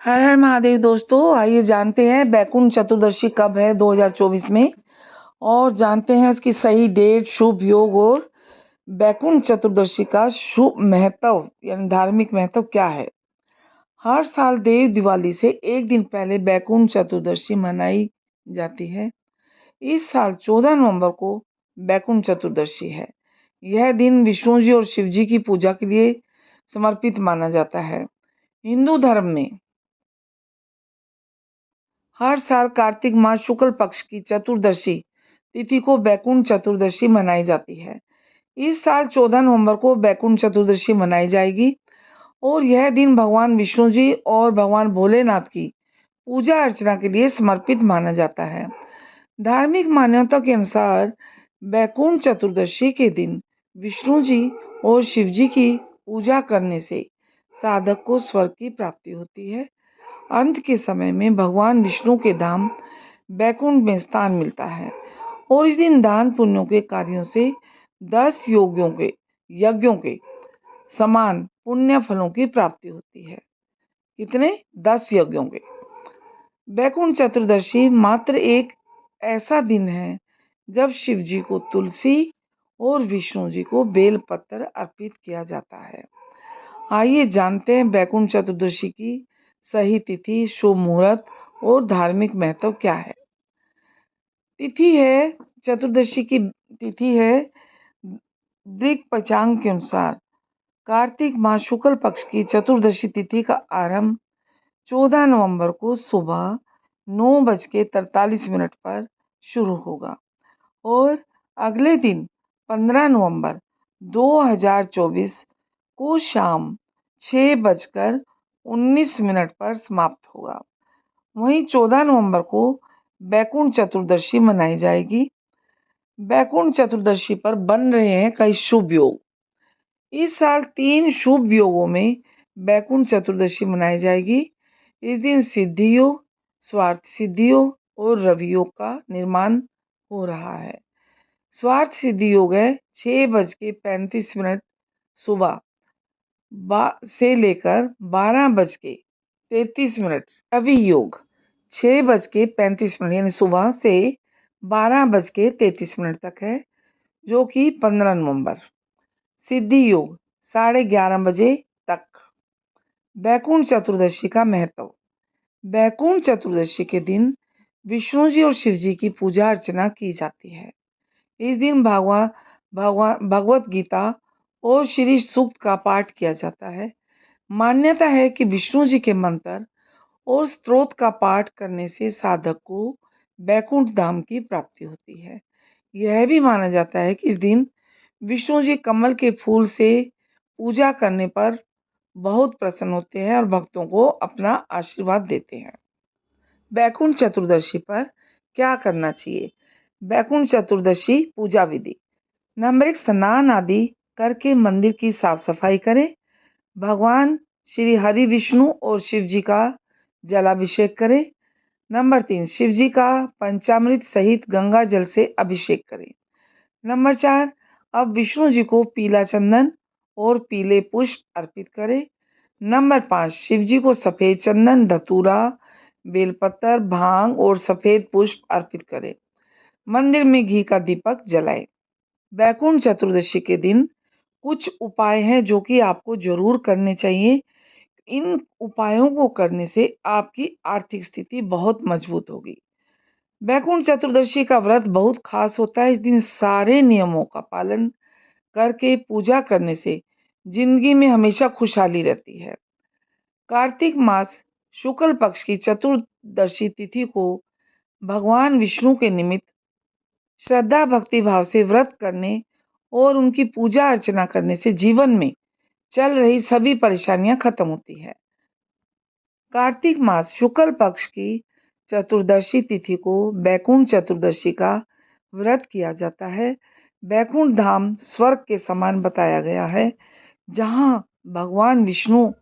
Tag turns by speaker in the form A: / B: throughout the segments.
A: हर हर महादेव दोस्तों, आइए जानते हैं बैकुंठ चतुर्दशी कब है 2024 में और जानते हैं इसकी सही डेट, शुभ योग और बैकुंठ चतुर्दशी का शुभ महत्व यानी धार्मिक महत्व क्या है। हर साल देव दिवाली से एक दिन पहले बैकुंठ चतुर्दशी मनाई जाती है। इस साल 14 नवंबर को बैकुंठ चतुर्दशी है। यह दिन विष्णु जी और शिव जी की पूजा के लिए समर्पित माना जाता है। हिंदू धर्म में हर साल कार्तिक मास शुक्ल पक्ष की चतुर्दशी तिथि को बैकुंठ चतुर्दशी मनाई जाती है। इस साल 14 नवंबर को बैकुंठ चतुर्दशी मनाई जाएगी और यह दिन भगवान विष्णु जी और भगवान भोलेनाथ की पूजा अर्चना के लिए समर्पित माना जाता है। धार्मिक मान्यता के अनुसार बैकुंठ चतुर्दशी के दिन विष्णु जी और शिव जी की पूजा करने से साधक को स्वर्ग की प्राप्ति होती है। अंत के समय में भगवान विष्णु के धाम बैकुंठ में स्थान मिलता है और इस दिन दान पुण्यों के कार्यों से 10 यज्ञों के समान पुण्य फलों की प्राप्ति होती है। कितने? 10 यज्ञों के। बैकुंठ चतुर्दशी मात्र एक ऐसा दिन है जब शिव जी को तुलसी और विष्णु जी को बेल पत्र अर्पित किया जाता है। आइए जानते हैं बैकुंठ चतुर्दशी की सही तिथि, शुभ मुहूर्त और धार्मिक महत्व क्या है। तिथि है चतुर्दशी की तिथि है दृक पंचांग के अनुसार कार्तिक मास शुक्ल पक्ष की चतुर्दशी तिथि का आरंभ 14 नवंबर को सुबह 9:43 पर शुरू होगा और अगले दिन 15 नवंबर 2024 को शाम 6:19 पर समाप्त होगा। वहीं 14 नवंबर को बैकुंठ चतुर्दशी मनाई जाएगी। बैकुंठ चतुर्दशी पर बन रहे हैं कई शुभ योग। इस साल 3 शुभ योगों में बैकुंठ चतुर्दशी मनाई जाएगी। इस दिन सिद्धि योग, स्वार्थ सिद्धि योग और रवि योग का निर्माण हो रहा है। स्वार्थ सिद्धि योग है 6:35 सुबह से लेकर 12:33। रवि योग 6:35 यानी सुबह से 12:33 तक है, जो कि 15 नवंबर। सिद्धि योग 11:30 बजे तक। बैकुंठ चतुर्दशी का महत्व। बैकुंठ चतुर्दशी के दिन विष्णु जी और शिव जी की पूजा अर्चना की जाती है। इस दिन भगवत गीता और श्री सूक्त का पाठ किया जाता है। मान्यता है कि विष्णु जी के मंत्र और स्तोत्र का पाठ करने से साधक को बैकुंठ धाम की प्राप्ति होती है। यह भी माना जाता है कि इस दिन विष्णु जी कमल के फूल से पूजा करने पर बहुत प्रसन्न होते हैं और भक्तों को अपना आशीर्वाद देते हैं। बैकुंठ चतुर्दशी पर क्या करना चाहिए? बैकुंठ चतुर्दशी पूजा विधि। नंबर 1, स्नान आदि करके मंदिर की साफ सफाई करें। भगवान श्री हरि विष्णु और शिव जी का जलाभिषेक करें। नंबर 3, शिव जी का पंचामृत सहित गंगा जल से अभिषेक करें। नंबर 4, अब विष्णु जी को पीला चंदन और पीले पुष्प अर्पित करें। नंबर 5, शिव जी को सफ़ेद चंदन, धतूरा, बेलपत्र, भांग और सफ़ेद पुष्प अर्पित करें। मंदिर में घी का दीपक जलाएं। बैकुंठ चतुर्दशी के दिन कुछ उपाय हैं जो कि आपको जरूर करने चाहिए। इन उपायों को करने से आपकी आर्थिक स्थिति बहुत मजबूत होगी। बैकुंठ चतुर्दशी का व्रत बहुत खास होता है। इस दिन सारे नियमों का पालन करके पूजा करने से जिंदगी में हमेशा खुशहाली रहती है। कार्तिक मास शुक्ल पक्ष की चतुर्दशी तिथि को भगवान विष्णु के निमित्त श्रद्धा भक्ति भाव से व्रत करने और उनकी पूजा अर्चना करने से जीवन में चल रही सभी परेशानियां खत्म होती है। कार्तिक मास शुक्ल पक्ष की चतुर्दशी तिथि को बैकुंठ चतुर्दशी का व्रत किया जाता है। बैकुंठ धाम स्वर्ग के समान बताया गया है, जहाँ भगवान विष्णु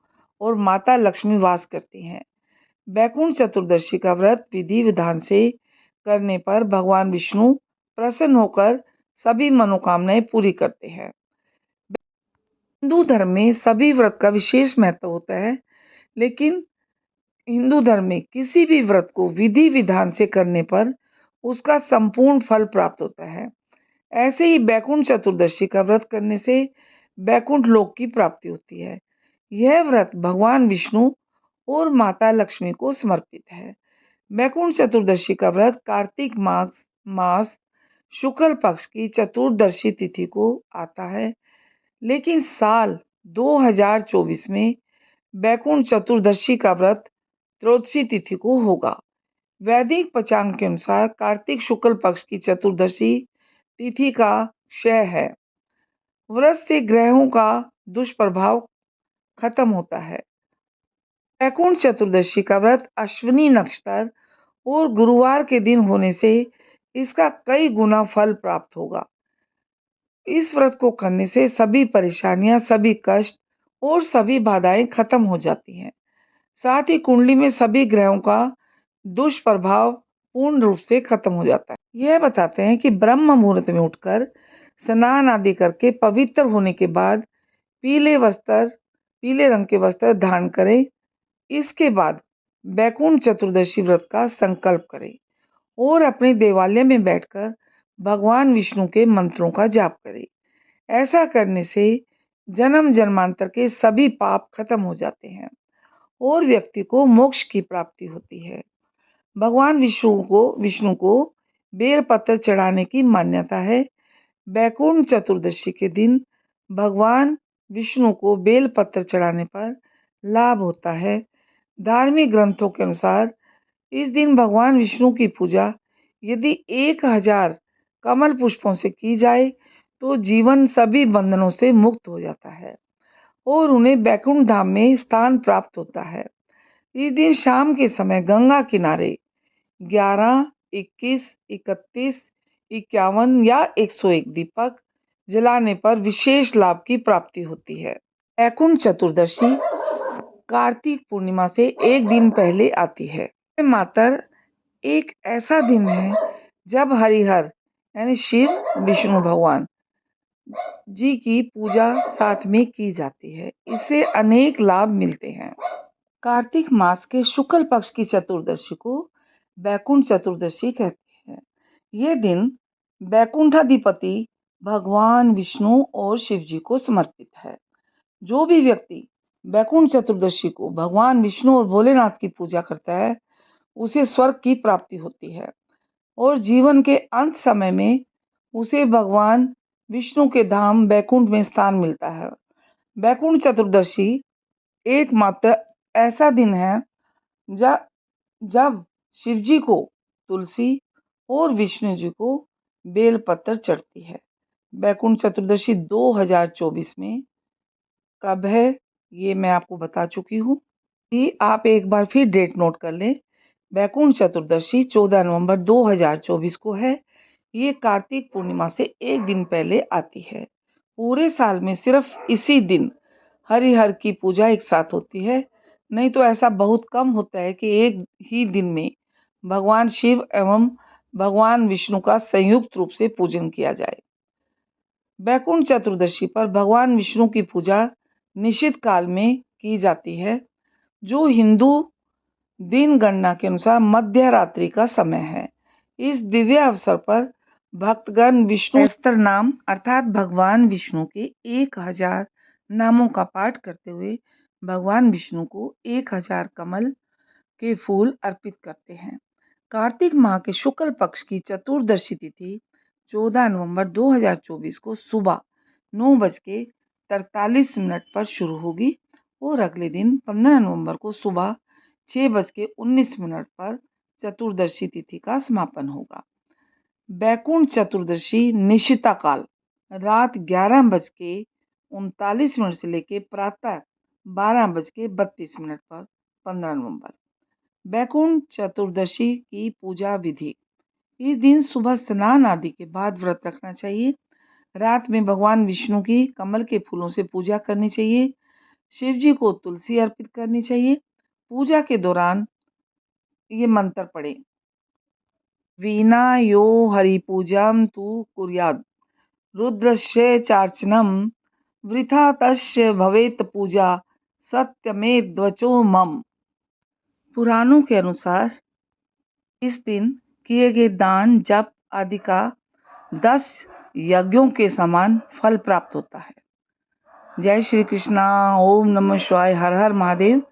A: और माता लक्ष्मी वास करती हैं। बैकुंठ चतुर्दशी का व्रत विधि विधान से करने पर भगवान विष्णु प्रसन्न होकर सभी मनोकामनाएं पूरी करते हैं। हिंदू धर्म में सभी व्रत का विशेष महत्व होता है, लेकिन हिंदू धर्म में किसी भी व्रत को विधि विधान से करने पर उसका संपूर्ण फल प्राप्त होता है। ऐसे ही बैकुंठ चतुर्दशी का व्रत करने से बैकुंठ लोक की प्राप्ति होती है। यह व्रत भगवान विष्णु और माता लक्ष्मी को समर्पित है। बैकुंठ चतुर्दशी का व्रत कार्तिक मास शुक्ल पक्ष की चतुर्दशी तिथि को आता है, लेकिन साल 2024 में बैकुंठ चतुर्दशी का व्रत त्रयोदशी तिथि को होगा। वैदिक पंचांग के अनुसार कार्तिक शुक्ल पक्ष की चतुर्दशी तिथि का क्षय है। व्रत से ग्रहों का दुष्प्रभाव खत्म होता है। बैकुंठ चतुर्दशी का व्रत अश्विनी नक्षत्र और गुरुवार के दिन होने से इसका कई गुना फल प्राप्त होगा। इस व्रत को करने से सभी परेशानियां, सभी कष्ट और सभी बाधाएं खत्म हो जाती हैं। साथ ही कुंडली में सभी ग्रहों का दुष्प्रभाव पूर्ण रूप से खत्म हो जाता है। यह बताते हैं कि ब्रह्म मुहूर्त में उठकर स्नान आदि करके पवित्र होने के बाद पीले रंग के वस्त्र धारण करें। इसके बाद बैकुंठ चतुर्दशी व्रत का संकल्प करें और अपने देवालय में बैठकर भगवान विष्णु के मंत्रों का जाप करें। ऐसा करने से जन्म जन्मांतर के सभी पाप खत्म हो जाते हैं और व्यक्ति को मोक्ष की प्राप्ति होती है। भगवान विष्णु को बेलपत्र चढ़ाने की मान्यता है। बैकुंठ चतुर्दशी के दिन भगवान विष्णु को बेलपत्र चढ़ाने पर लाभ होता है। धार्मिक ग्रंथों के अनुसार इस दिन भगवान विष्णु की पूजा यदि 1000 कमल पुष्पों से की जाए तो जीवन सभी बंधनों से मुक्त हो जाता है और उन्हें बैकुंठ धाम में स्थान प्राप्त होता है। इस दिन शाम के समय गंगा किनारे 11, 21, 31, 51 या 101 दीपक जलाने पर विशेष लाभ की प्राप्ति होती है। बैकुंठ चतुर्दशी कार्तिक पूर्णिमा से एक दिन पहले आती है। मात्र एक ऐसा दिन है जब हरिहर यानी शिव विष्णु भगवान जी की पूजा साथ में की जाती है। इससे अनेक लाभ मिलते हैं। कार्तिक मास के शुक्ल पक्ष की चतुर्दशी को बैकुंठ चतुर्दशी कहते हैं। यह दिन बैकुंठाधिपति भगवान विष्णु और शिव जी को समर्पित है। जो भी व्यक्ति बैकुंठ चतुर्दशी को भगवान विष्णु और भोलेनाथ की पूजा करता है उसे स्वर्ग की प्राप्ति होती है और जीवन के अंत समय में उसे भगवान विष्णु के धाम बैकुंठ में स्थान मिलता है। बैकुंठ चतुर्दशी एकमात्र ऐसा दिन है जब शिव जी को तुलसी और विष्णु जी को बेलपत्र चढ़ती है। बैकुंठ चतुर्दशी 2024 में कब है ये मैं आपको बता चुकी हूँ। कि आप एक बार फिर डेट नोट कर लें। बैकुंठ चतुर्दशी 14 नवंबर 2024 को है। ये कार्तिक पूर्णिमा से एक दिन पहले आती है। पूरे साल में सिर्फ इसी दिन हरिहर की पूजा एक साथ होती है, नहीं तो ऐसा बहुत कम होता है कि एक ही दिन में भगवान शिव एवं भगवान विष्णु का संयुक्त रूप से पूजन किया जाए। बैकुंठ चतुर्दशी पर भगवान विष्णु की पूजा निश्चित काल में की जाती है, जो हिंदू दिन गणना के अनुसार मध्य रात्रि का समय है। इस दिव्य अवसर पर भक्तगण विष्णु सहस्त्र नाम अर्थात भगवान विष्णु के 1000 नामों का पाठ करते हुए भगवान विष्णु को 1000 कमल के फूल अर्पित करते हैं। कार्तिक माह के शुक्ल पक्ष की चतुर्दशी तिथि 14 नवंबर 2024 को सुबह 9:43 पर शुरू होगी और अगले दिन 15 नवंबर को सुबह 6:19 पर चतुर्दशी तिथि का समापन होगा। बैकुंठ चतुर्दशी निशिता काल रात 11:39 से लेकर प्रातः 12:32 पर 15 नवंबर। बैकुंठ चतुर्दशी की पूजा विधि। इस दिन सुबह स्नान आदि के बाद व्रत रखना चाहिए। रात में भगवान विष्णु की कमल के फूलों से पूजा करनी चाहिए। शिव जी को तुलसी अर्पित करनी चाहिए। पूजा के दौरान ये मंत्र पढ़े। वीणा यो हरिपूजां तु कुर्यात् रुद्रस्य चार्चनम वृथा तस्य भवेत् पूजा सत्यमेद्वचो मम। पुराणों के अनुसार इस दिन किए गए दान जप आदि का 10 यज्ञों के समान फल प्राप्त होता है। जय श्री कृष्णा। ओम नमः शिवाय। हर हर महादेव।